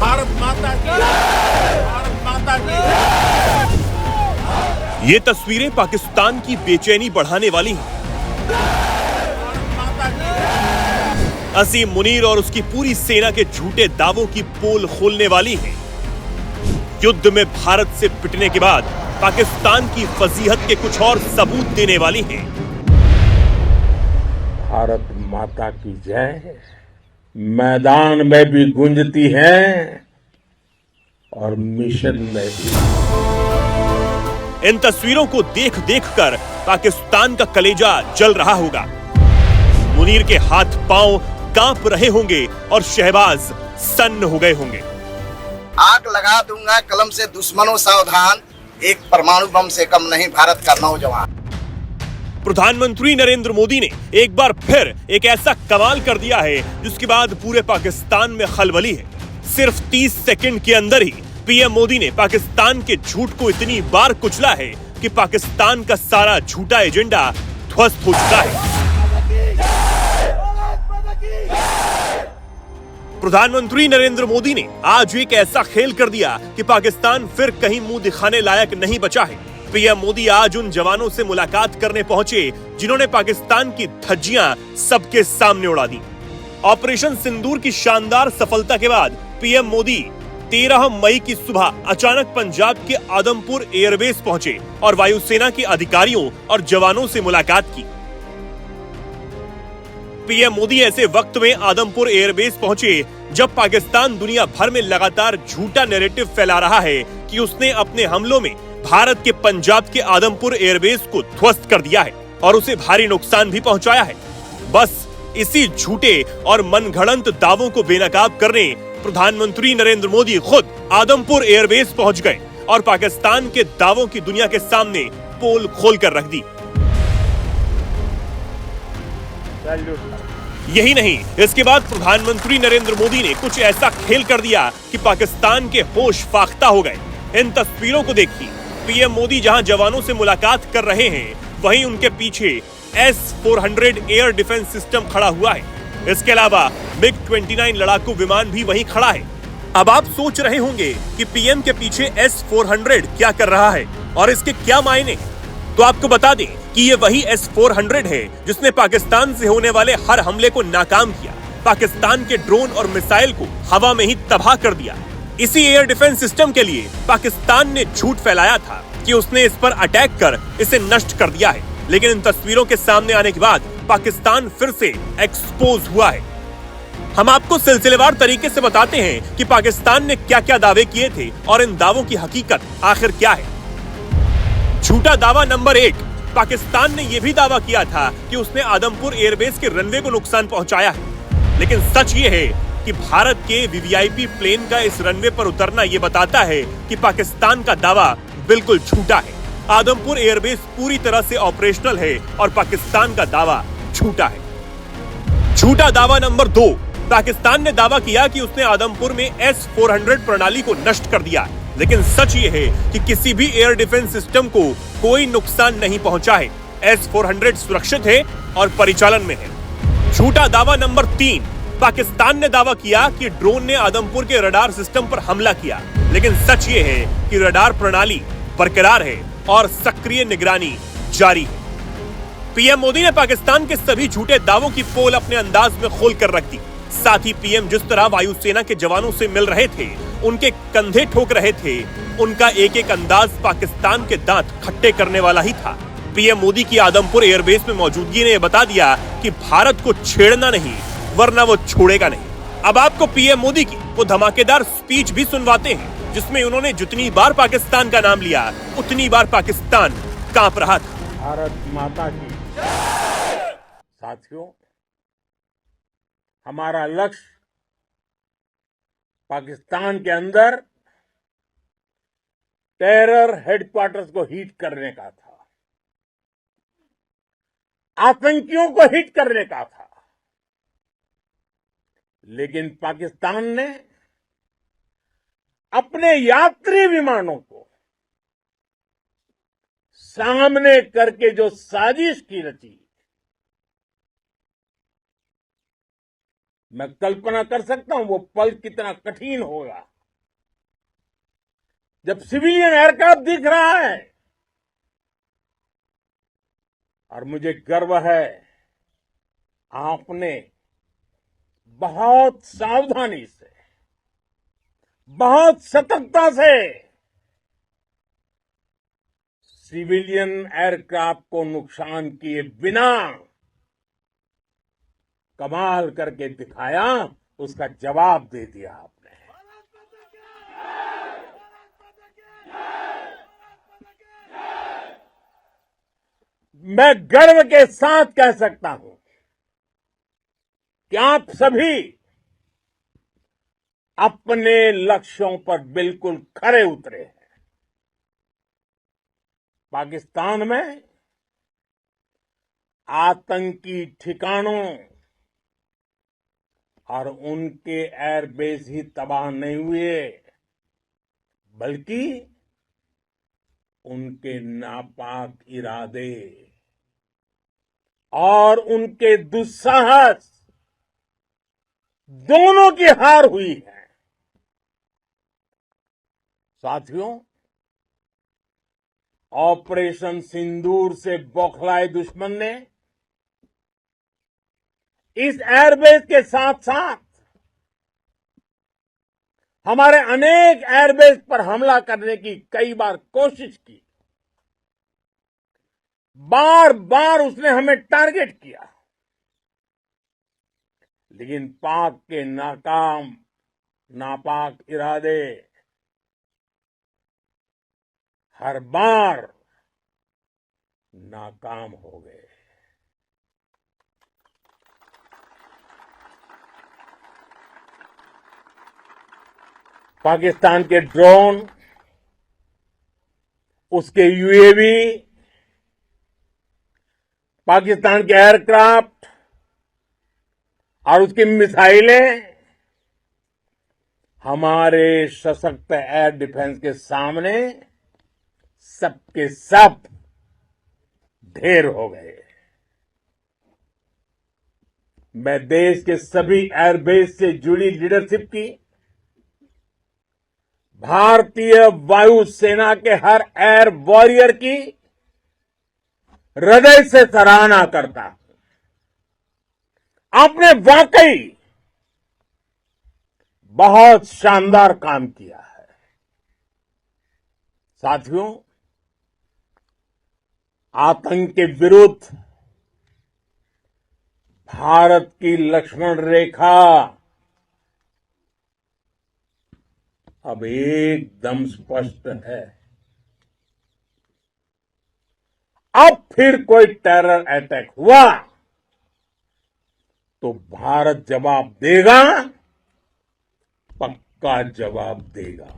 भारत माता की, भारत माता की। ये तस्वीरें पाकिस्तान की बेचैनी बढ़ाने वाली हैं। असीम मुनीर और उसकी पूरी सेना के झूठे दावों की पोल खोलने वाली हैं। युद्ध में भारत से पिटने के बाद पाकिस्तान की फजीहत के कुछ और सबूत देने वाली हैं। भारत माता की जय मैदान में भी गूंजती है और मिशन में भी। इन तस्वीरों को देख देख कर पाकिस्तान का कलेजा जल रहा होगा। मुनीर के हाथ पांव कांप रहे होंगे और शहबाज सन्न हो गए होंगे। आग लगा दूंगा कलम से दुश्मनों सावधान, एक परमाणु बम से कम नहीं भारत का नौजवान। प्रधानमंत्री नरेंद्र मोदी ने एक बार फिर एक ऐसा कमाल कर दिया है जिसके बाद पूरे पाकिस्तान में खलबली है। सिर्फ 30 सेकंड के अंदर ही पीएम मोदी ने पाकिस्तान के झूठ को इतनी बार कुचला है कि पाकिस्तान का सारा झूठा एजेंडा ध्वस्त हो चुका है। प्रधानमंत्री नरेंद्र मोदी ने आज एक ऐसा खेल कर दिया कि पाकिस्तान फिर कहीं मुंह दिखाने लायक नहीं बचा है। पीएम मोदी आज उन जवानों से मुलाकात करने पहुंचे जिन्होंने पाकिस्तान की धज्जियां सबके सामने उड़ा दी। ऑपरेशन सिंदूर की शानदार सफलता के बाद पीएम मोदी 13 मई की सुबह अचानक पंजाब के आदमपुर एयरबेस पहुंचे और वायुसेना के अधिकारियों और जवानों से मुलाकात की। पीएम मोदी ऐसे वक्त में आदमपुर एयरबेस पहुंचे जब पाकिस्तान दुनिया भर में लगातार झूठा नैरेटिव फैला रहा है कि उसने अपने हमलों में भारत के पंजाब के आदमपुर एयरबेस को ध्वस्त कर दिया है और उसे भारी नुकसान भी पहुंचाया है। बस इसी झूठे और मनगढ़ंत दावों को बेनकाब करने प्रधानमंत्री नरेंद्र मोदी खुद आदमपुर एयरबेस पहुंच गए और पाकिस्तान के दावों की दुनिया के सामने पोल खोलकर रख दी। यही नहीं, इसके बाद प्रधानमंत्री नरेंद्र मोदी ने कुछ ऐसा खेल कर दिया कि पाकिस्तान के होश फाख्ता हो गए। इन तस्वीरों को देखिए। पीएम मोदी जहां जवानों से मुलाकात कर रहे हैं, वहीं उनके पीछे S-400 एयर डिफेंस सिस्टम खड़ा हुआ है। इसके अलावा MiG-29 लड़ाकू विमान भी वहीं खड़ा है। अब आप सोच रहे होंगे कि पीएम के पीछे S-400 क्या कर रहा है और इसके क्या मायने हैं। तो आपको बता दें कि ये वही S-400 है जिसने पाकिस्तान से होने वाले हर हमले को नाकाम किया, पाकिस्तान के ड्रोन और मिसाइल को हवा में ही तबाह कर दिया। इसी एयर डिफेंस सिस्टम के लिए पाकिस्तान ने झूठ फैलाया था कि उसने इस पर अटैक कर इसे नष्ट कर दिया है, लेकिन इन तस्वीरों के सामने आने के बाद पाकिस्तान फिर से एक्सपोज हुआ है। हम आपको सिलसिलेवार तरीके से बताते हैं कि पाकिस्तान ने क्या क्या दावे किए थे और इन दावों की हकीकत आखिर क्या है। झूठा दावा नंबर 1, पाकिस्तान ने यह भी दावा किया था कि उसने आदमपुर एयरबेस के रनवे को नुकसान पहुंचाया है, लेकिन सच ये है कि भारत के वीवीआईपी प्लेन का इस रनवे पर उतरना यह बताता है कि पाकिस्तान का दावा बिल्कुल झूठा है। आदमपुर एयरबेस पूरी तरह से ऑपरेशनल है और पाकिस्तान का दावा झूठा है। झूठा दावा नंबर 2, पाकिस्तान ने दावा किया कि उसने आदमपुर में S-400 प्रणाली को नष्ट कर दिया, लेकिन सच ये है कि किसी भी एयर डिफेंस सिस्टम को कोई नुकसान नहीं पहुंचा है। S-400 सुरक्षित है और परिचालन में है। झूठा दावा नंबर 3, पाकिस्तान ने दावा किया कि ड्रोन ने आदमपुर के रडार सिस्टम पर हमला किया, लेकिन सच ये है कि रडार प्रणाली बरकरार है और सक्रिय निगरानी जारी है। पीएम मोदी ने पाकिस्तान के सभी झूठे दावों की पोल अपने अंदाज में खोल कर रख दी। साथ ही पीएम जिस तरह वायुसेना के जवानों से मिल रहे थे, उनके कंधे ठोक रहे थे, उनका एक एक अंदाज पाकिस्तान के दांत खट्टे करने वाला ही था। पीएम मोदी की आदमपुर एयरबेस में मौजूदगी ने बता दिया कि भारत को छेड़ना नहीं, वरना वो छोड़ेगा नहीं। अब आपको पीएम मोदी की वो धमाकेदार स्पीच भी सुनवाते हैं जिसमें उन्होंने जितनी बार पाकिस्तान का नाम लिया, उतनी बार पाकिस्तान कांप रहा था। भारत माता की। साथियों, हमारा लक्ष्य पाकिस्तान के अंदर टेरर हेडक्वार्टर्स को हिट करने का था, आतंकियों को हिट करने का था, लेकिन पाकिस्तान ने अपने यात्री विमानों को सामने करके जो साजिश की रची, मैं कल्पना कर सकता हूं वो पल कितना कठिन होगा। जब सिविलियन एयरक्राफ्ट दिख रहा है, और मुझे गर्व है आपने बहुत सावधानी से, बहुत सतर्कता से सिविलियन एयरक्राफ्ट को नुकसान किए बिना कमाल करके दिखाया, उसका जवाब दे दिया आपने। मैं गर्व के साथ कह सकता हूं कि आप सभी अपने लक्ष्यों पर बिल्कुल खरे उतरे हैं। पाकिस्तान में आतंकी ठिकानों और उनके एयरबेस ही तबाह नहीं हुए, बल्कि उनके नापाक इरादे और उनके दुस्साहस दोनों की हार हुई है। साथियों, ऑपरेशन सिंदूर से बौखलाए दुश्मन ने इस एयरबेस के साथ साथ हमारे अनेक एयरबेस पर हमला करने की कई बार कोशिश की। बार बार उसने हमें टारगेट किया, लेकिन पाक के नापाक इरादे हर बार नाकाम हो गए। पाकिस्तान के ड्रोन, उसके यूएवी, पाकिस्तान के एयरक्राफ्ट और उसकी मिसाइलें हमारे सशक्त एयर डिफेंस के सामने सबके सब ढेर हो गए। मैं देश के सभी एयरबेस से जुड़ी लीडरशिप की, भारतीय वायुसेना के हर एयर वॉरियर की हृदय से सराहना करता हूं। आपने वाकई बहुत शानदार काम किया है। साथियों, आतंक के विरुद्ध भारत की लक्ष्मण रेखा अब एकदम स्पष्ट है। अब फिर कोई टेरर अटैक हुआ तो भारत जवाब देगा, पक्का जवाब देगा।